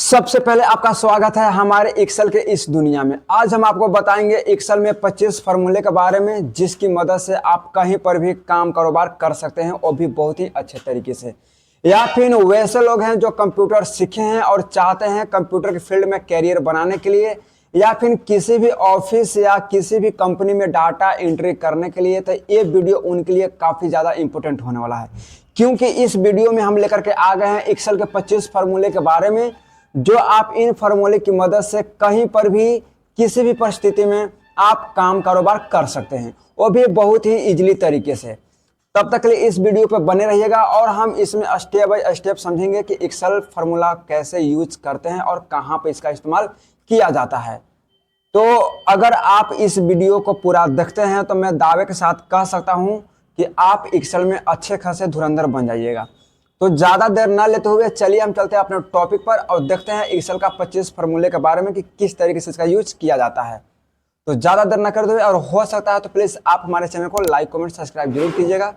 सबसे पहले आपका स्वागत है हमारे एक्सेल के इस दुनिया में। आज हम आपको बताएंगे एक्सेल में 25 फार्मूले के बारे में, जिसकी मदद से आप कहीं पर भी काम कारोबार कर सकते हैं, और भी बहुत ही अच्छे तरीके से। या फिर वैसे लोग हैं जो कंप्यूटर सीखे हैं और चाहते हैं कंप्यूटर के फील्ड में कैरियर बनाने के लिए, या फिर किसी भी ऑफिस या किसी भी कंपनी में डाटा एंट्री करने के लिए, तो ये वीडियो उनके लिए काफ़ी ज़्यादा इंपॉर्टेंट होने वाला है। क्योंकि इस वीडियो में हम लेकर के आ गए हैं एक्सेल के 25 फार्मूले के बारे में, जो आप इन फार्मूले की मदद से कहीं पर भी किसी भी परिस्थिति में आप काम कारोबार कर सकते हैं, वो भी बहुत ही इजीली तरीके से। तब तक के लिए इस वीडियो पर बने रहिएगा और हम इसमें स्टेप बाय स्टेप समझेंगे कि एक्सेल फार्मूला कैसे यूज करते हैं और कहां पर इसका इस्तेमाल किया जाता है। तो अगर आप इस वीडियो को पूरा देखते हैं तो मैं दावे के साथ कह सकता हूं कि आप एक्सेल में अच्छे खासे धुरंधर बन जाइएगा। तो ज़्यादा देर ना लेते हुए चलिए हम चलते हैं अपने टॉपिक पर और देखते हैं एक्सेल का 25 फार्मूले के बारे में कि किस तरीके से इसका यूज किया जाता है। तो ज़्यादा देर ना करते हुए, और हो सकता है तो प्लीज़ आप हमारे चैनल को लाइक कमेंट सब्सक्राइब जरूर कीजिएगा।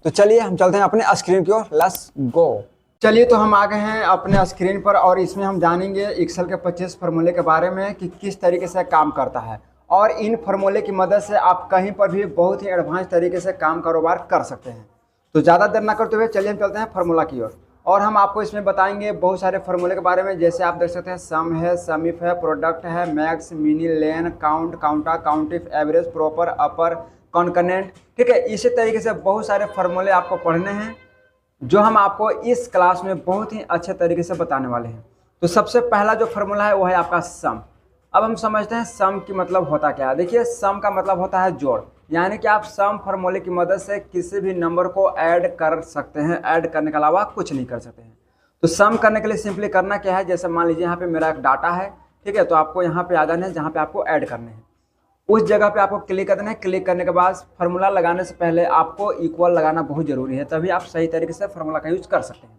तो चलिए हम चलते हैं अपने स्क्रीन की ओर, लेट्स गो। चलिए तो हम आ गए हैं अपने स्क्रीन पर और इसमें हम जानेंगे एक्सेल के 25 फार्मूले के बारे में कि किस तरीके से काम करता है, और इन फार्मूले की मदद से आप कहीं पर भी बहुत ही एडवांस तरीके से काम कारोबार कर सकते हैं। तो ज़्यादा देर ना करते हुए चलिए हम चलते हैं फार्मूला की ओर, और हम आपको इसमें बताएंगे बहुत सारे फार्मूले के बारे में। जैसे आप देख सकते हैं, सम है, सम इफ है, प्रोडक्ट है, max, mini, len, count, counta, count if, average, proper, upper, concatenate. ठीक है, इसी तरीके से बहुत सारे फार्मूले आपको पढ़ने हैं, जो हम आपको इस क्लास में बहुत ही अच्छे तरीके से बताने वाले हैं। तो सबसे पहला जो फार्मूला है वो है आपका सम। अब हम समझते हैं सम की मतलब होता क्या है। देखिए, सम का मतलब होता है जोड़, यानी कि आप सम फार्मूले की मदद से किसी भी नंबर को ऐड कर सकते हैं, ऐड करने के अलावा कुछ नहीं कर सकते हैं। तो सम करने के लिए सिंपली करना क्या है, जैसे मान लीजिए यहाँ पे मेरा एक डाटा है, ठीक है, तो आपको यहाँ पे आ जाना है जहाँ पे आपको ऐड करने हैं, उस जगह पे आपको क्लिक कर देना है। क्लिक करने के बाद फार्मूला लगाने से पहले आपको इक्वल लगाना बहुत जरूरी है, तभी आप सही तरीके से फार्मूला का यूज कर सकते हैं।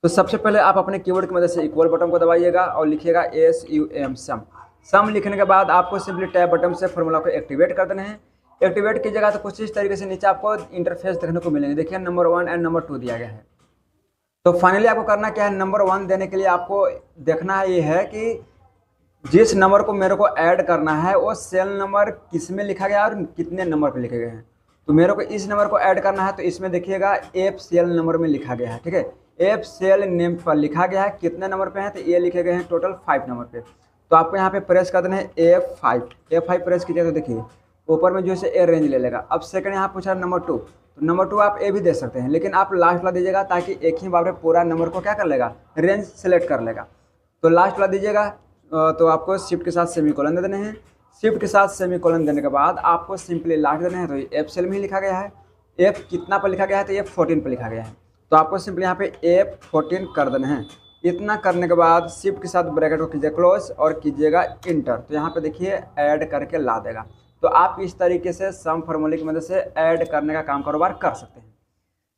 तो सबसे पहले आप अपने कीवर्ड की मदद से इक्वल बटन को दबाइएगा और लिखिएगा SUM, सम। सम लिखने के बाद आपको सिंपली टैब बटन से फार्मूला को एक्टिवेट कर देना है। एक्टिवेट कीजिएगा तो कुछ इस तरीके से नीचे आपको इंटरफेस देखने को मिलेंगे। देखिए, नंबर 1 एंड नंबर 2 दिया गया है। तो फाइनली आपको करना क्या है, नंबर 1 देने के लिए आपको देखना है ये है कि जिस नंबर को मेरे को ऐड करना है वो सेल नंबर किस में लिखा गया और कितने नंबर पे लिखे गए हैं। तो मेरे को इस नंबर को ऐड करना है, तो इसमें देखिएगा F सेल नंबर में लिखा गया है। ठीक है, F सेल नेम पर लिखा गया है, कितने नंबर पे हैं, तो ये लिखे गए हैं टोटल 5 नंबर पे। तो आपको यहाँ पे प्रेस कर देना है F5 प्रेस कीजिए, तो देखिए ऊपर में जो है ए रेंज ले लेगा। अब सेकंड यहाँ पूछा नंबर 2, तो नंबर 2 आप ए भी दे सकते हैं, लेकिन आप लास्ट वाला दीजिएगा ताकि एक ही बार में पूरा नंबर को क्या कर लेगा, रेंज सेलेक्ट कर लेगा। तो लास्ट वाला दीजिएगा, तो आपको शिफ्ट के साथ सेमीकोलन दे देने हैं। शिफ्ट के साथ सेमीकोलन देने के बाद आपको सिंपली लास्ट देना है, तो ये F सेल में ही लिखा गया है। F कितना पर लिखा गया है, तो F14 पर लिखा गया है, तो आपको सिंपली यहाँ पे F14 कर देना है। इतना करने के बाद शिफ्ट के साथ ब्रैकेट को कीजिए क्लोज और कीजिएगा इंटर। तो यहाँ पे देखिए ऐड करके ला देगा। तो आप इस तरीके से सम फार्मूले की मदद से ऐड करने का काम कारोबार कर सकते हैं।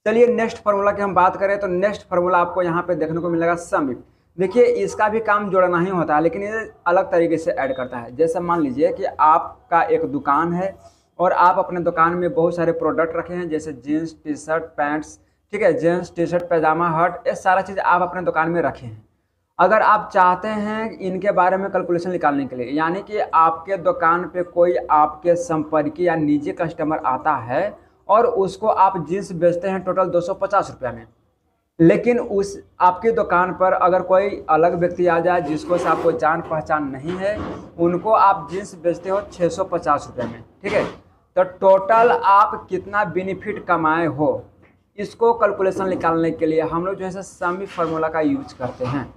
चलिए नेक्स्ट फार्मूला की हम बात करें, तो नेक्स्ट फार्मूला आपको यहाँ पे देखने को मिलेगा सम इफ। देखिए, इसका भी काम जोड़ना ही होता है, लेकिन ये अलग तरीके से ऐड करता है। जैसे मान लीजिए कि आपका एक दुकान है और आप अपने दुकान में बहुत सारे प्रोडक्ट रखे हैं, जैसे जीन्स, टी शर्ट, पैंट्स, ठीक है, जीन्स, टी शर्ट, पैजामा, हट, ये सारा चीज़ आप अपने दुकान में रखे हैं। अगर आप चाहते हैं इनके बारे में कैलकुलेशन निकालने के लिए, यानी कि आपके दुकान पे कोई आपके संपर्की या निजी कस्टमर आता है और उसको आप जीन्स बेचते हैं टोटल 250 रुपया में, लेकिन उस आपकी दुकान पर अगर कोई अलग व्यक्ति आ जाए जिसको से आपको जान पहचान नहीं है, उनको आप जीन्स बेचते हो 650 रुपये में, ठीक है, तो टोटल आप कितना बेनिफिट कमाए हो, इसको कैलकुलेशन निकालने के लिए हम लोग जो है सम इफ फार्मूला का यूज करते हैं।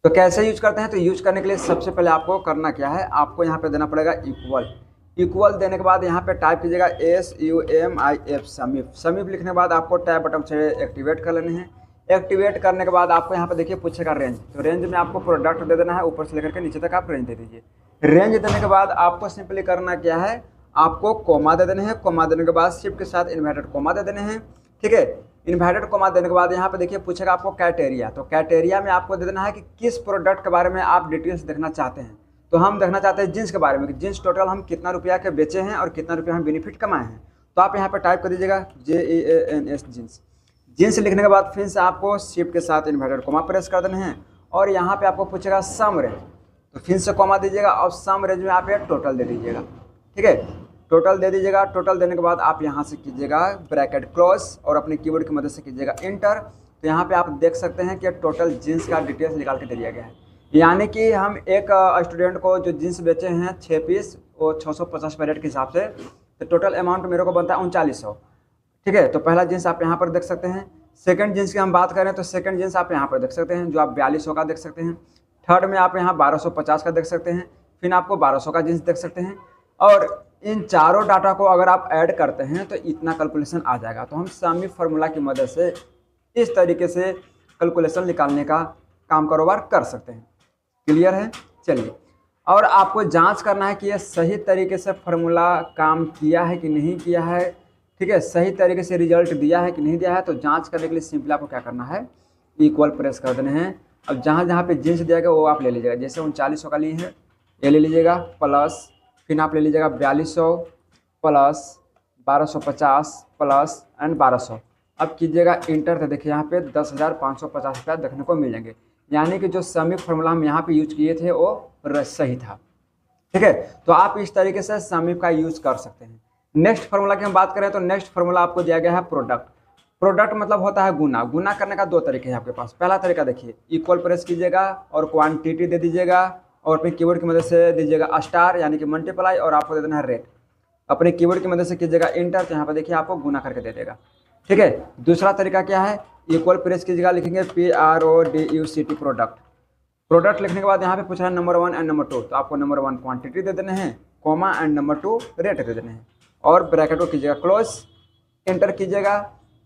तो कैसे यूज करते हैं, तो यूज करने के लिए सबसे पहले आपको करना क्या है, आपको यहाँ पे देना पड़ेगा इक्वल देने के बाद यहाँ पे टाइप कीजिएगा SUMIF, सम इफ लिखने के बाद आपको टैब बटन से एक्टिवेट कर लेने हैं। एक्टिवेट करने के बाद आपको यहाँ पे देखिए पूछेगा रेंज, तो रेंज में आपको प्रोडक्ट दे देना है, ऊपर से लेकर के नीचे तक आप रेंज दे दीजिए। रेंज देने के बाद आपको सिंपली करना क्या है, आपको कोमा दे देने हैं। कोमा देने के बाद शिफ्ट के साथ इन्वर्टेड कोमा दे देने हैं, ठीक है। इन्वर्टेड कोमा देने के बाद यहाँ पे देखिए पूछेगा आपको कैटेरिया, तो कैटेरिया में आपको दे देना है कि किस प्रोडक्ट के बारे में आप डिटेल्स देखना चाहते हैं। तो हम देखना चाहते हैं जीन्स के बारे में कि जीन्स टोटल हम कितना रुपया के बेचे हैं और कितना रुपया हम बेनिफिट कमाए हैं। तो आप यहाँ पे टाइप कर दीजिएगा JANS जीन्स। जीन्स लिखने के बाद फिर से आपको शिफ्ट के साथ इन्वर्टेड कोमा प्रेस कर देना है और यहाँ पे आपको पूछेगा सम रेंज, तो फिर से कॉमा दीजिएगा और सम रेंज में आप ये टोटल दे दीजिएगा। ठीक है, टोटल दे दीजिएगा। टोटल देने के बाद आप यहाँ से कीजिएगा ब्रैकेट क्लोज और अपने कीबोर्ड की मदद से कीजिएगा इंटर। तो यहाँ पे आप देख सकते हैं कि टोटल जीन्स का डिटेल्स निकाल के दे दिया गया है। यानी कि हम एक स्टूडेंट को जो जीन्स बेचे हैं 6 पीस, वो 650 पर रेट के हिसाब से, तो टोटल अमाउंट मेरे को बनता है 3900। ठीक है, तो पहला जीन्स आप यहाँ पर देख सकते हैं। सेकंड जीन्स की हम बात करें तो सेकंड जीन्स आप यहाँ पर देख सकते हैं, जो आप 4200 का देख सकते हैं। थर्ड में आप यहाँ 1250 का देख सकते हैं। फिर आपको 1200 का जीन्स देख सकते हैं। और इन चारों डाटा को अगर आप ऐड करते हैं तो इतना कैलकुलेशन आ जाएगा। तो हम समी फार्मूला की मदद से इस तरीके से कैलकुलेशन निकालने का काम कारोबार कर सकते हैं। क्लियर है? चलिए, और आपको जांच करना है कि यह सही तरीके से फार्मूला काम किया है कि नहीं किया है। ठीक है, सही तरीके से रिजल्ट दिया है कि नहीं दिया है। तो जांच करने के लिए सिंपली आपको क्या करना है, इक्वल प्रेस कर देने हैं। अब जहाँ जहाँ पे जीन्स दिया गया वो आप ले लीजिएगा। जैसे 3900 का लिए है, ये ले लीजिएगा प्लस, फिर आप ले लीजिएगा 4200 प्लस 1250 प्लस एंड 1200। अब कीजिएगा इंटर। तो देखिए यहाँ पे 10,550 रुपया देखने को मिल जाएंगे। यानी कि जो समी फार्मूला हम यहाँ पे यूज किए थे वो सही था। ठीक है, तो आप इस तरीके से समी का यूज कर सकते हैं। नेक्स्ट फार्मूला की हम बात करें तो नेक्स्ट फार्मूला आपको दिया गया है प्रोडक्ट। प्रोडक्ट मतलब होता है गुना। गुना करने का दो तरीके हैं आपके पास। पहला तरीका देखिए, इक्वल प्रेस कीजिएगा और क्वांटिटी दे दीजिएगा और अपने कीबोर्ड की मदद से दीजिएगा स्टार यानी कि मल्टीप्लाई और आपको दे देना है रेट। अपने कीबोर्ड की मदद से कीजिएगा इंटर। तो यहाँ पर देखिए आपको गुना करके दे देगा। ठीक है, दूसरा तरीका क्या है, इक्वल प्रेस कीजिएगा, लिखेंगे PRODUCT प्रोडक्ट। प्रोडक्ट लिखने के बाद यहाँ पे पूछ रहा है नंबर 1 एंड नंबर 2। तो आपको नंबर 1 क्वांटिटी दे देने हैं, कॉमा एंड नंबर 2 रेट दे देने हैं और ब्रैकेट को कीजिएगा क्लोज, इंटर कीजिएगा।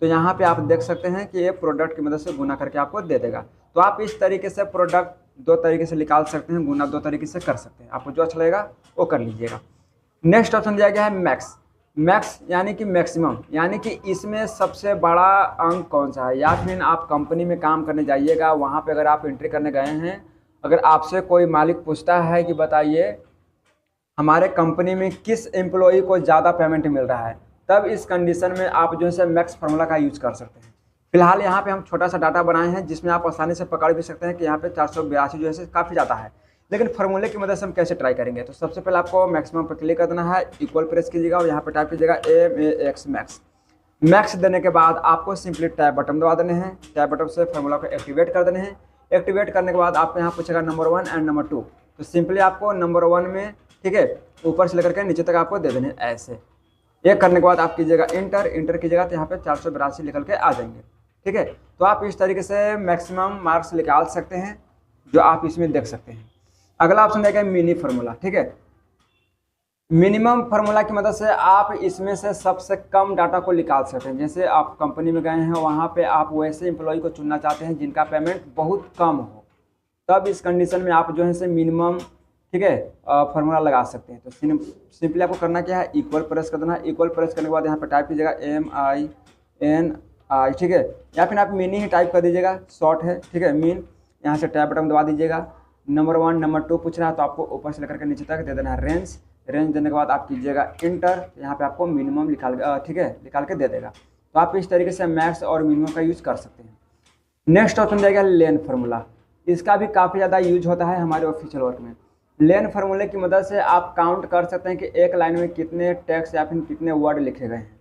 तो यहाँ पे आप देख सकते हैं कि ये प्रोडक्ट की मदद से गुना करके आपको दे देगा। तो आप इस तरीके से प्रोडक्ट दो तरीके से निकाल सकते हैं, गुना दो तरीके से कर सकते हैं। आपको जो अच्छा लगेगा वो कर लीजिएगा। नेक्स्ट ऑप्शन दिया गया है मैक्स। मैक्स यानी कि मैक्सिमम, यानी कि इसमें सबसे बड़ा अंक कौन सा है। या फिर आप कंपनी में काम करने जाइएगा, वहाँ पे अगर आप एंट्री करने गए हैं, अगर आपसे कोई मालिक पूछता है कि बताइए हमारे कंपनी में किस एम्प्लॉई को ज़्यादा पेमेंट मिल रहा है, तब इस कंडीशन में आप जो है मैक्स फार्मूला का यूज कर सकते हैं। फिलहाल यहाँ पे हम छोटा सा डाटा बनाए हैं जिसमें आप आसानी से पकड़ भी सकते हैं कि यहाँ पे 482 जो है काफ़ी ज़्यादा है। लेकिन फार्मूले की मदद से हम कैसे ट्राई करेंगे, तो सबसे पहले आपको मैक्सिमम पर क्लिक कर देना है, इक्वल प्रेस कीजिएगा और यहाँ पे टाइप कीजिएगा MAX मैक्स। मैक्स देने के बाद आपको सिंपली टैब बटन दबा देने हैं। टैब बटन से फार्मूला को एक्टिवेट कर देने हैं। एक्टिवेट करने के बाद आपको यहाँ पूछेगा नंबर 1 एंड नंबर 2। तो सिंपली आपको नंबर 1 में, ठीक है, ऊपर से लेकर के नीचे तक आपको दे देने ऐसे। ये करने के बाद आप कीजिएगा इंटर। इंटर कीजिएगा तो यहाँ पे 482 निकल के आ जाएंगे। ठीक है, तो आप इस तरीके से मैक्सिमम मार्क्स निकाल सकते हैं, जो आप इसमें देख सकते हैं। अगला ऑप्शन देखिए मिनी फार्मूला। ठीक है, मिनिमम फार्मूला की मदद से आप इसमें से सबसे कम डाटा को निकाल सकते हैं। जैसे आप कंपनी में गए हैं, वहाँ पे आप वैसे एम्प्लॉय को चुनना चाहते हैं जिनका पेमेंट बहुत कम हो, तब इस कंडीशन में आप जो है से मिनिमम, ठीक है, फार्मूला लगा सकते हैं। तो सिंपली आपको करना क्या है, इक्वल प्रेस कर देना है। इक्वल प्रेस करने के बाद यहाँ पे टाइप कीजिएगा MINI, ठीक है, या फिर आप मिनी ही टाइप कर दीजिएगा, शॉर्ट है। ठीक है, मीन, यहाँ से टैब बटन दबा दीजिएगा। नंबर 1 नंबर 2 पूछ रहा है तो आपको ऊपर से लेकर के नीचे तक दे देना है रेंज। रेंज देने के बाद आप कीजिएगा इंटर। यहाँ पे आपको मिनिमम ठीक है, निकाल के दे देगा। तो आप इस तरीके से मैक्स और मिनिमम का यूज कर सकते हैं। नेक्स्ट ऑप्शन दिया गया लेन फार्मूला। इसका भी काफ़ी ज़्यादा यूज होता है हमारे ऑफिशियल वर्क में। लेन फार्मूले की मदद से आप काउंट कर सकते हैं कि एक लाइन में कितने टेक्स्ट या फिर कितने वर्ड लिखे गए हैं।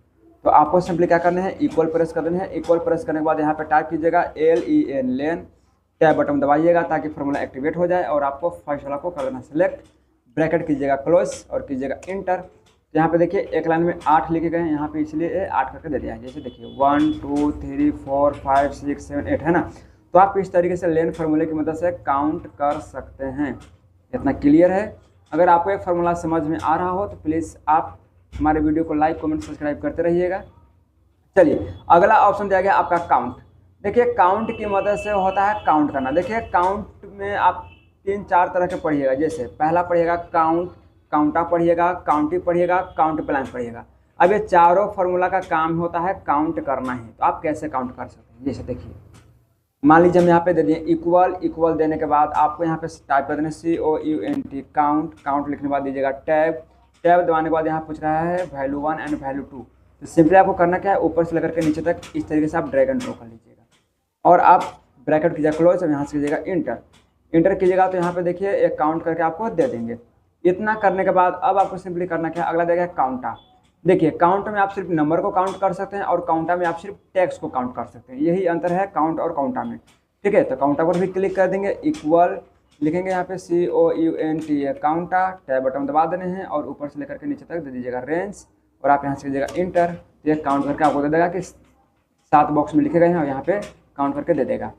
तो आपको सिंपली क्या करना है, इक्वल प्रेस कर देना है। इक्वल प्रेस करने के बाद यहाँ पे टाइप कीजिएगा LEN लेन, टैब बटन दबाइएगा ताकि फार्मूला एक्टिवेट हो जाए और आपको फर्स्ट वाला को कर देना सेलेक्ट, ब्रैकेट कीजिएगा क्लोज और कीजिएगा इंटर। तो यहाँ पे देखिए एक लाइन में 8 लिखे गए हैं, यहाँ पे इसलिए 8 करके दे दिया है। जैसे देखिए 1 2 3 4 5 6 7 8 है ना। तो आप इस तरीके से लेन फार्मूले की मदद से काउंट कर सकते हैं। इतना क्लियर है। अगर आपको एक फार्मूला समझ में आ रहा हो तो प्लीज़ आप हमारे वीडियो को लाइक कमेंट सब्सक्राइब करते रहिएगा। चलिए, अगला ऑप्शन दिया गया आपका काउंट। देखिए काउंट की मदद से होता है काउंट करना। देखिए काउंट में आप 3-4 तरह के पढ़िएगा। जैसे पहला पढ़िएगा काउंट, काउंटा पढ़िएगा, काउंटी पढ़िएगा, काउंट ब्लैंक पढ़िएगा। अब ये चारों फार्मूला का काम होता है काउंट करना ही। तो आप कैसे काउंट कर सकते हैं, जैसे देखिए मान लीजिए हम यहाँ पे दे दिए इक्वल। इक्वल देने के बाद आपको यहाँ पे टाइप कर देना COUNT काउंट। काउंट लिखने के बाद दीजिएगा टैब। टैब दबाने के बाद यहाँ पूछ रहा है वैल्यू 1 एंड वैल्यू 2। तो सिंपली आपको करना क्या है, ऊपर से लेकर के नीचे तक इस तरीके से आप ड्रैग एंड ड्रॉ कर लीजिएगा और आप ब्रैकेट कीजिएगा क्लोज, अब यहाँ से कीजिएगा इंटर। इंटर कीजिएगा तो यहाँ पे देखिए एक काउंट करके आपको दे देंगे। इतना करने के बाद अब आपको सिंपली करना क्या है, अगला देगा काउंटा। देखिए काउंट में आप सिर्फ नंबर को काउंट कर सकते हैं और काउंटा में आप सिर्फ टेक्स्ट को काउंट कर सकते हैं, यही अंतर है काउंट और काउंटा में। ठीक है, तो काउंटा पर भी क्लिक कर देंगे, इक्वल लिखेंगे यहाँ पे COUNT काउंटा, टैब बटन दबा देने हैं और ऊपर से लेकर के नीचे तक दे दीजिएगा रेंज और आप यहाँ से कीजिएगा इंटर। तो ये काउंट करके आपको दे देगा कि 7 बॉक्स में लिखे गए हैं और यहाँ पे काउंट करके दे देगा।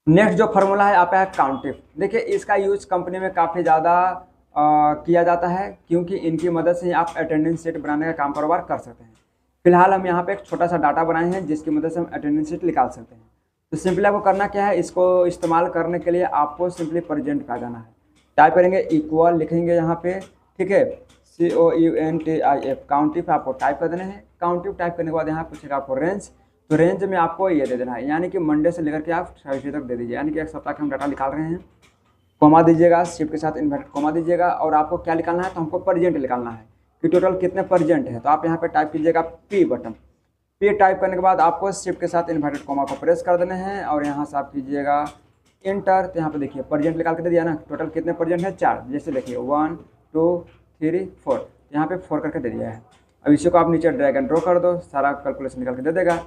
नेक्स्ट जो फार्मूला है आपका है काउंटिफ। देखिए इसका यूज कंपनी में काफ़ी ज़्यादा किया जाता है क्योंकि इनकी मदद से आप अटेंडेंस शीट बनाने का काम कारोबार कर सकते हैं। फिलहाल हम यहाँ पे एक छोटा सा डाटा बनाए हैं जिसकी मदद से हम अटेंडेंस शीट निकाल सकते हैं। तो सिंपली आपको करना क्या है, इसको इस्तेमाल करने के लिए आपको सिंपली प्रेजेंट पे आ जाना है। टाइप करेंगे इक्वल लिखेंगे यहाँ पे, ठीक है, COUNTIF काउंटिफ आपको टाइप कर देना है। काउंटिफ टाइप करने के बाद यहाँ पूछेगा आपको रेंज, तो रेंज में आपको ये दे देना है, यानी कि मंडे से लेकर के आप थर्सडे तक दे दीजिए, यानी कि एक सप्ताह का हम डाटा निकाल रहे हैं। कोमा दीजिएगा, शिफ्ट के साथ इन्वर्टेड कोमा दीजिएगा और आपको क्या निकालना है, तो हमको प्रेजेंट निकालना है कि टोटल कितने प्रेजेंट है। तो आप यहाँ पे टाइप कीजिएगा P बटन। P टाइप करने के बाद आपको शिफ्ट के साथ इन्वर्टेड कोमा को प्रेस कर देने हैं और यहाँ से आप कीजिएगा इंटर। तो यहाँ पे देखिए प्रेजेंट निकाल के दे दिया ना, टोटल कितने प्रेजेंट है 4, जैसे देखिए 1 2 3 4, यहाँ पे 4 करके दे दिया है। अब इसी को आप नीचे ड्रैग एंड ड्रॉ कर दो, सारा कैलकुलेशन निकाल के दे देगा।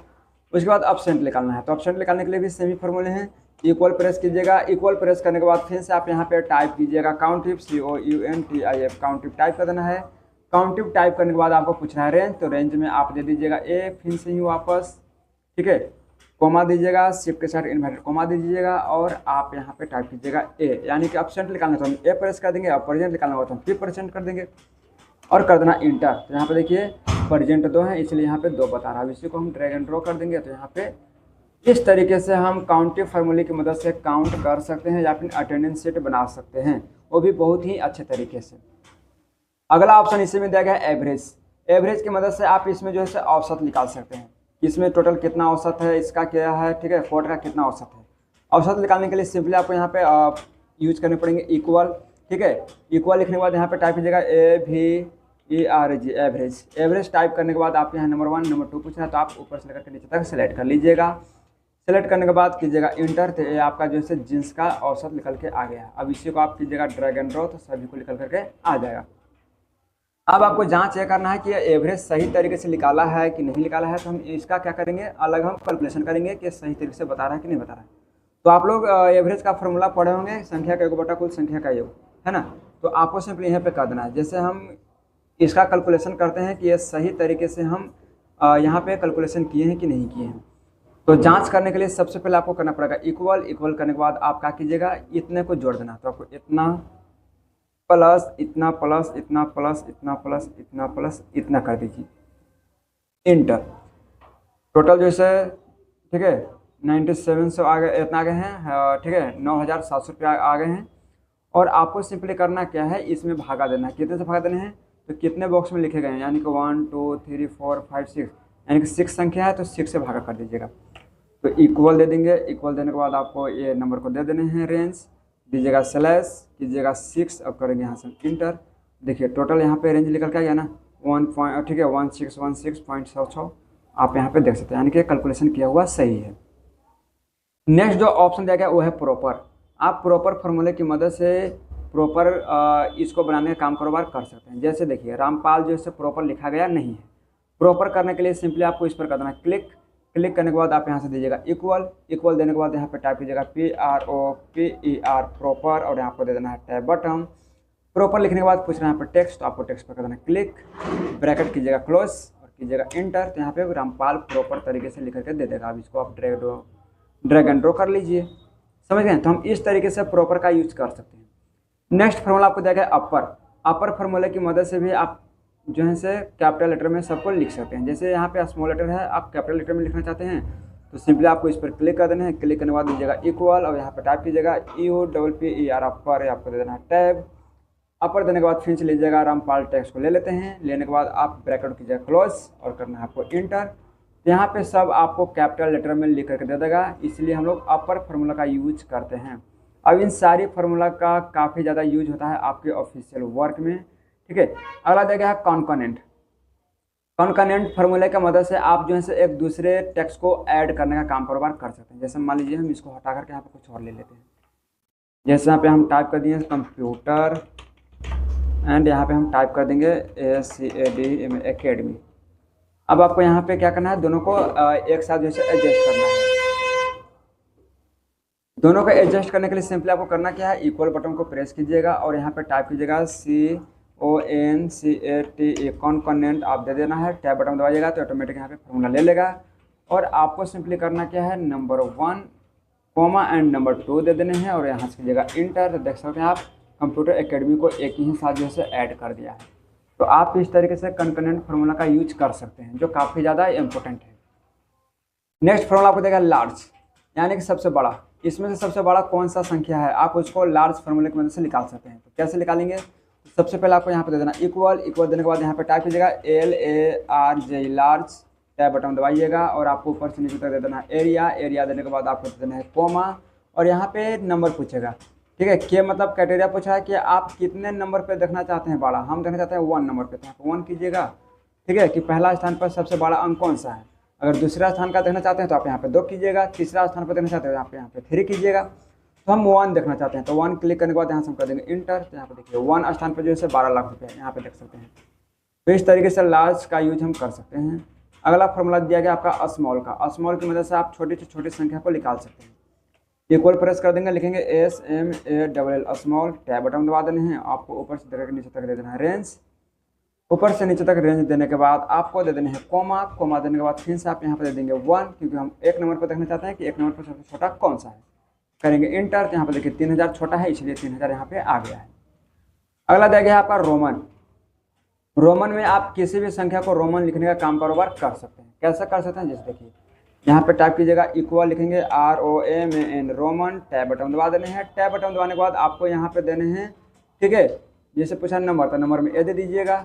उसके बाद अपसेंट निकालना है, तो अपसेंट निकालने के लिए भी सेमी फॉर्मूले हैं। इक्वल प्रेस कीजिएगा, इक्वल प्रेस करने के बाद फिर से आप यहाँ पे टाइप कीजिएगा काउंटिफ COUNTIF काउंटिफ टाइप कर देना है। काउंटिफ टाइप करने के बाद आपको पूछना है रेंज, तो रेंज में आप दे दीजिएगा A, फिर से ही वापस, ठीक है, कोमा दीजिएगा, शिफ्ट के साथ इन्वर्टेड कोमा दीजिएगा और आप यहाँ पे टाइप कीजिएगा A, यानी कि अपसेंट निकालना तो हम A प्रेस कर देंगे और प्रेजेंट निकालना हो तो हम P% कर देंगे और कर देना इंटर। तो यहाँ पे देखिए प्रेजेंट 2 है इसलिए यहाँ पे 2 बता रहा है। अब इसी को हम ड्रैग एंड ड्रॉ कर देंगे। तो यहाँ पे इस तरीके से हम काउंटिव फार्मूले की मदद से काउंट कर सकते हैं या फिर अटेंडेंस शीट बना सकते हैं, वो भी बहुत ही अच्छे तरीके से। अगला ऑप्शन इसी में दिया गया है एवरेज। एवरेज की मदद से आप इसमें जो है औसत निकाल सकते हैं, इसमें टोटल कितना औसत है, इसका क्या है, ठीक है, कोड का कितना औसत है। औसत निकालने के लिए सिंपली आपको यहाँ पे यूज करने पड़ेंगे इक्वल, ठीक है। इक्वल लिखने के बाद यहाँ पे टाइप कीजिएगा AVERAG एवरेज। एवरेज टाइप करने के बाद आप यहाँ नंबर 1 नंबर 2 पूछना है तो आप ऊपर से लेकर के नीचे तक सेलेक्ट कर लीजिएगा। सेलेक्ट करने के बाद कीजिएगा इंटर, तो ये आपका जो है जींस का औसत निकल के आ गया। अब इसी को आप कीजिएगा ड्रैग एंड ड्रॉ, तो सभी को निकल करके आ जाएगा। अब आपको जांच ये करना है कि ये एवरेज सही तरीके से निकाला है कि नहीं निकाला है, तो हम इसका क्या करेंगे, अलग हम कैलकुलेशन करेंगे कि सही तरीके से बता रहा है कि नहीं बता रहा है। तो आप लोग एवरेज का फॉर्मूला पढ़े होंगे, संख्या का योग बटा कुल संख्या का योग, है ना। तो आपको सिंपली यहाँ पे कर देना है, जैसे हम इसका कैलकुलेशन करते हैं कि ये सही तरीके से हम यहाँ पे कैलकुलेशन किए हैं कि नहीं किए हैं। तो जांच करने के लिए सबसे पहले आपको करना पड़ेगा इक्वल। इक्वल करने के बाद आप क्या कीजिएगा, इतने को जोड़ देना। तो आपको इतना प्लस इतना प्लस इतना प्लस इतना प्लस इतना प्लस इतना कर दीजिए इंटर। टोटल जैसे, ठीक है, 9700 आ गए, इतना आ गए हैं, ठीक है, 9700 रुपया आ गए हैं। और आपको सिंपली करना क्या है, इसमें भागा देना है। कितने से भागा देने हैं, तो कितने बॉक्स में लिखे गए हैं, यानी कि 1 2 3 4 5 6, यानी कि 6 संख्या है तो 6 से भागा कर दीजिएगा। तो इक्वल दे देंगे। इक्वल देने के बाद आपको ये नंबर को दे देने हैं, रेंज दीजिएगा, स्लैश कीजिएगा 6, अब करेंगे यहाँ से इंटर। देखिए टोटल यहाँ पे रेंज निकल के आ गया ना 1, ठीक है, 1616.66 आप यहाँ पे देख सकते हैं, यानी कि कैलकुलेशन किया हुआ सही है। नेक्स्ट जो ऑप्शन दिया गया वो है प्रॉपर। आप प्रॉपर फार्मूले की मदद से प्रॉपर इसको बनाने का काम कारोबार कर सकते हैं। जैसे देखिए रामपाल जो है प्रॉपर लिखा गया नहीं है। प्रॉपर करने के लिए सिंपली आपको इस पर कर देना क्लिक। क्लिक करने के बाद आप यहाँ से दीजिएगा इक्वल। इक्वल देने के बाद यहाँ पे टाइप कीजिएगा PROPER प्रॉपर और यहाँ पर दे देना है टैब बटन। प्रॉपर लिखने के बाद पूछना है यहाँ पर टेक्स्ट, तो आपको टेक्स्ट पर कर देना क्लिक, ब्रैकेट कीजिएगा क्लोज और कीजिएगा इंटर। तो यहाँ पे रामपाल प्रॉपर तरीके से लिख करके दे देगा। अब इसको आप ड्रैग एंड ड्रॉ कर लीजिए, समझ गए। तो हम इस तरीके से प्रॉपर का यूज कर सकते हैं। नेक्स्ट फार्मूला आपको दिया गया अपर। अपर फार्मूले की मदद से भी आप जो है से कैपिटल लेटर में सबको लिख सकते हैं। जैसे यहाँ पे स्मॉल लेटर है, आप कैपिटल लेटर में लिखना चाहते हैं तो सिंपली आपको इस पर क्लिक कर देना है। क्लिक करने के बाद दीजिएगा इक्वल और यहाँ पर टाइप कीजिएगा EOPPER अपर, आपको दे देना है टैब। अपर देने के बाद फिर से लीजिएगा रामपाल टेक्स्ट को ले लेते हैं। लेने के बाद आप ब्रैकेट कीजिएगा क्लोज और करना है आपको इंटर। यहाँ पे सब आपको कैपिटल लेटर में लिख करके दे देगा, इसलिए हम लोग अपर फार्मूला का यूज करते हैं। अब इन सारी फार्मूला का काफ़ी ज़्यादा यूज होता है आपके ऑफिशियल वर्क में, ठीक है। अगला देखा है कॉन्कोनेंट। कॉनकरेंट फार्मूले की मदद से आप जो है से एक दूसरे टेक्स्ट को ऐड करने का काम कारोबार कर सकते हैं। जैसे मान लीजिए हम इसको हटा करके यहाँ पे कुछ और ले लेते हैं। जैसे यहाँ पे हम टाइप कर दिए कंप्यूटर एंड यहाँ पे हम टाइप कर देंगे ACAD एकेडमी। अब आपको यहाँ पे क्या करना है, दोनों को एक साथ जो है एडजस्ट करना है। दोनों को एडजस्ट करने के लिए सिंपली आपको करना क्या है, इक्वल बटन को प्रेस कीजिएगा और यहाँ पे टाइप कीजिएगा CONCATE कॉनकरेंट आप दे देना है। टैब बटन दबाइएगा तो ऑटोमेटिक यहाँ पे फॉर्मूला ले लेगा। और आपको सिंपली करना क्या है, नंबर 1 कॉमा एंड नंबर 2 दे देने हैं और यहाँ से कीजिएगा इंटर। तो देख सकते हैं आप कंप्यूटर एकेडमी को एक ही साथ जो है ऐड कर दिया है। तो आप इस तरीके से कॉनकरेंट फार्मूला का यूज कर सकते हैं, जो काफ़ी ज़्यादा इंपॉर्टेंट है। नेक्स्ट फार्मूला आपको देगा लार्ज, यानी कि सबसे बड़ा। इसमें से सबसे बड़ा कौन सा संख्या है, आप उसको लार्ज फार्मूले की मदद से निकाल सकते हैं। तो कैसे निकालेंगे, सबसे पहले आपको यहाँ पे दे देना इक्वल। इक्वल देने के बाद यहाँ पे टाइप कीजिएगा LARJ लार्ज। टैब बटन दबाइएगा और आपको ऊपर से नीचे तक दे देना एरिया। एरिया देने के बाद आपको दे देना है कोमा और यहाँ पे नंबर पूछेगा। ठीक है, के मतलब क्राइटेरिया पूछा है कि आप कितने नंबर पे देखना चाहते हैं बड़ा। हम देखना चाहते हैं 1 नंबर पे, तो यहाँ पे 1 कीजिएगा। ठीक है, कि पहला स्थान पर सबसे बड़ा अंक कौन सा है। अगर दूसरा स्थान का देखना चाहते हैं तो आप यहाँ पे 2 कीजिएगा। तीसरा स्थान पर देखना चाहते हैं तो यहाँ पे 3 कीजिएगा। तो हम 1 देखना चाहते हैं तो 1 क्लिक करने के बाद यहाँ से हम कर देंगे इंटर। तो यहाँ पे देखिए 1 स्थान पर जो है 12 लाख रुपये यहाँ पे देख सकते हैं। तो इस तरीके से लार्ज का यूज हम कर सकते हैं। अगला फॉर्मूला दिया गया आपका स्मॉल का। स्मॉल की मदद से आप छोटी से छोटी संख्या को निकाल सकते हैं। इक्वल प्रेस कर देंगे, लिखेंगे SMALL स्मॉल। टैब बटन दबा देने हैं, आपको ऊपर से देकर नीचे तक दे देना है रेंज। ऊपर से नीचे तक रेंज देने के बाद आपको दे देने हैं कोमा। कोमा देने के बाद फिर से आप यहाँ पे दे देंगे 1, क्योंकि हम 1 नंबर पर देखना चाहते हैं कि 1 नंबर पर सबसे छोटा कौन सा है। करेंगे इंटर। तो यहाँ पे देखिए 3000 छोटा है, इसलिए 3000 यहाँ पे आ गया है। अगला दिया गया है आपका रोमन। रोमन में आप किसी भी संख्या को रोमन लिखने का काम कारोबार कर सकते हैं। कैसे कर सकते हैं, जैसे देखिए यहाँ पे टाइप कीजिएगा इक्वल, लिखेंगे ROMAN रोमन। टैब बटन दबा देने हैं। टैब बटन दबाने के बाद आपको यहाँ पे देने हैं, ठीक है, जैसे पूछा नंबर तो नंबर में ए दे दीजिएगा,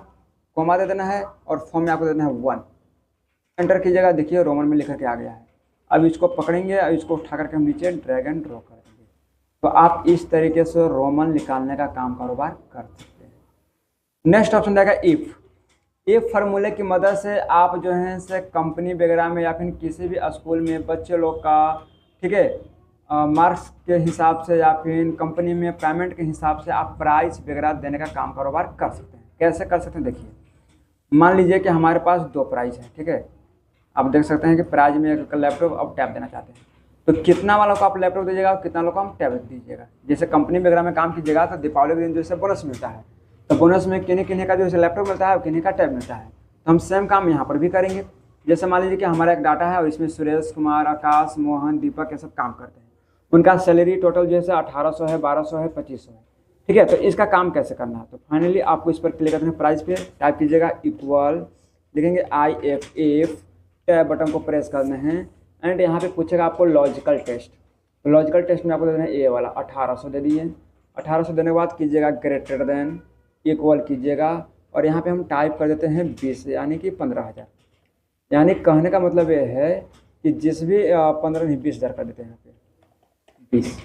कोमा दे देना है और फॉर्म में आपको देना है 1। एंटर कीजिएगा, देखिए रोमन में लिखा के आ गया है। अब इसको पकड़ेंगे और इसको उठा करके हम नीचे ड्रैग एंड ड्रॉ कर देंगे। तो आप इस तरीके से रोमन निकालने का काम कारोबार कर सकते हैं। नेक्स्ट ऑप्शन रहेगा इफ। इफ फार्मूले की मदद से आप जो है से कंपनी वगैरह में या फिर किसी भी स्कूल में बच्चे लोग का, ठीक है, मार्क्स के हिसाब से या फिर कंपनी में पेमेंट के हिसाब से आप प्राइस वगैरह देने का काम कारोबार कर सकते हैं। कैसे कर सकते हैं, देखिए मान लीजिए कि हमारे पास 2 प्राइस है। ठीक है, आप देख सकते हैं कि प्राइज में एक लैपटॉप अब टैब देना चाहते हैं, तो कितना वालों को आप लैपटॉप दीजिएगा और कितना लोग को हम टैबलेट दीजिएगा। जैसे कंपनी वगैरह में काम कीजिएगा तो दीपावली के दिन जो है बोनस मिलता है, तो बोनस में किन्हीं किन्हीं का जो है लैपटॉप मिलता है और किन्हीं का टैब मिलता है। तो हम सेम काम यहाँ पर भी करेंगे। जैसे मान लीजिए कि हमारा एक डाटा है और इसमें सुरेश कुमार, आकाश, मोहन, दीपक ये सब काम करते हैं। उनका सैलरी टोटल जो है 1800 है, 1200 है, 2500 है। ठीक है, तो इसका काम कैसे करना है, तो फाइनली आपको इस पर क्लिक करना है, प्राइस पे टाइप कीजिएगा इक्वल, लिखेंगे IF। टैब बटन को प्रेस करना है एंड यहाँ पे पूछेगा आपको लॉजिकल टेस्ट। तो लॉजिकल टेस्ट में आपको देना है ए वाला 1800 दे दिए। 1800 देने के बाद कीजिएगा ग्रेटर देन, इक्वल कीजिएगा और यहाँ पे हम टाइप कर देते हैं 20, यानी कि 15,000। यानी कहने का मतलब ये है कि जिस भी 15 नहीं 20,000 कर देते हैं यहाँ पे 20।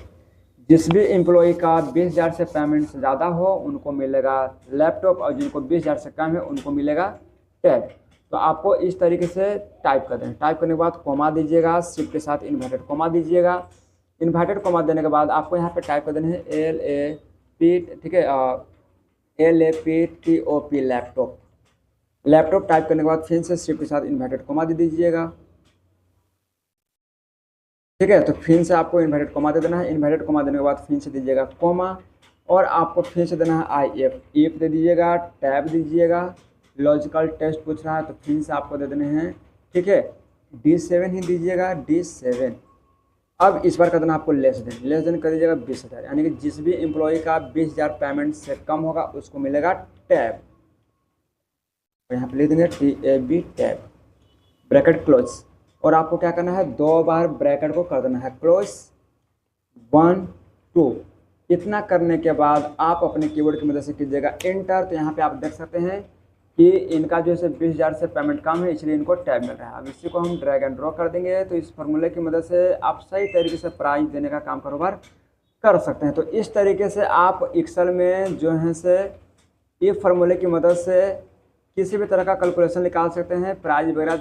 जिस भी एम्प्लॉय का 20,000 से पेमेंट से ज़्यादा हो उनको मिलेगा लैपटॉप और जिनको 20,000 से कम है उनको मिलेगा टैब। तो आपको इस तरीके से टाइप कर दें। टाइप करने के बाद कोमा दीजिएगा, शिफ्ट के साथ इन्वर्टेड कोमा दीजिएगा। इन्वर्टेड कोमा देने के बाद आपको यहाँ पे टाइप कर देना है LAP, ठीक है, LAPTOP लैपटॉप। लैपटॉप टाइप करने के बाद फिर से शिफ्ट के साथ इन्वर्टेड कोमा दे दीजिएगा। ठीक है, तो फिर से आपको इन्वर्टेड कोमा दे देना है। इन्वर्टेड कोमा देने के बाद फिर से दीजिएगा कोमा और आपको फिर से देना है IF दे दीजिएगा, टैब दीजिएगा। लॉजिकल टेस्ट पूछ रहा है तो फिर से आपको दे देने हैं, ठीक है, D7 ही दीजिएगा, D7। अब इस बार कर देना आपको लेस देन कर दीजिएगा 20,000, यानी कि जिस भी एम्प्लॉय का 20,000 पेमेंट से कम होगा उसको मिलेगा टैब। तो यहाँ पे लिख देंगे TAB टैब, ब्रैकेट क्लोज। और आपको क्या करना है, 2 बार ब्रैकेट को कर देना है क्लोज, 1 2। इतना करने के बाद आप अपने कीबोर्ड की मदद से कीजिएगा एंटर। तो यहाँ पे आप देख सकते हैं कि इनका जो है 20,000 से पेमेंट कम है, इसलिए इनको टैब मिल रहा है। अब इसी को हम ड्रैग एंड ड्रॉ कर देंगे। तो इस फार्मूले की मदद से आप सही तरीके से प्राइस देने का काम कारोबार कर सकते हैं। तो इस तरीके से आप एक्सेल में जो है से इस फार्मूले की मदद से किसी भी तरह का कैलकुलेशन निकाल सकते हैं, प्राइस वगैरह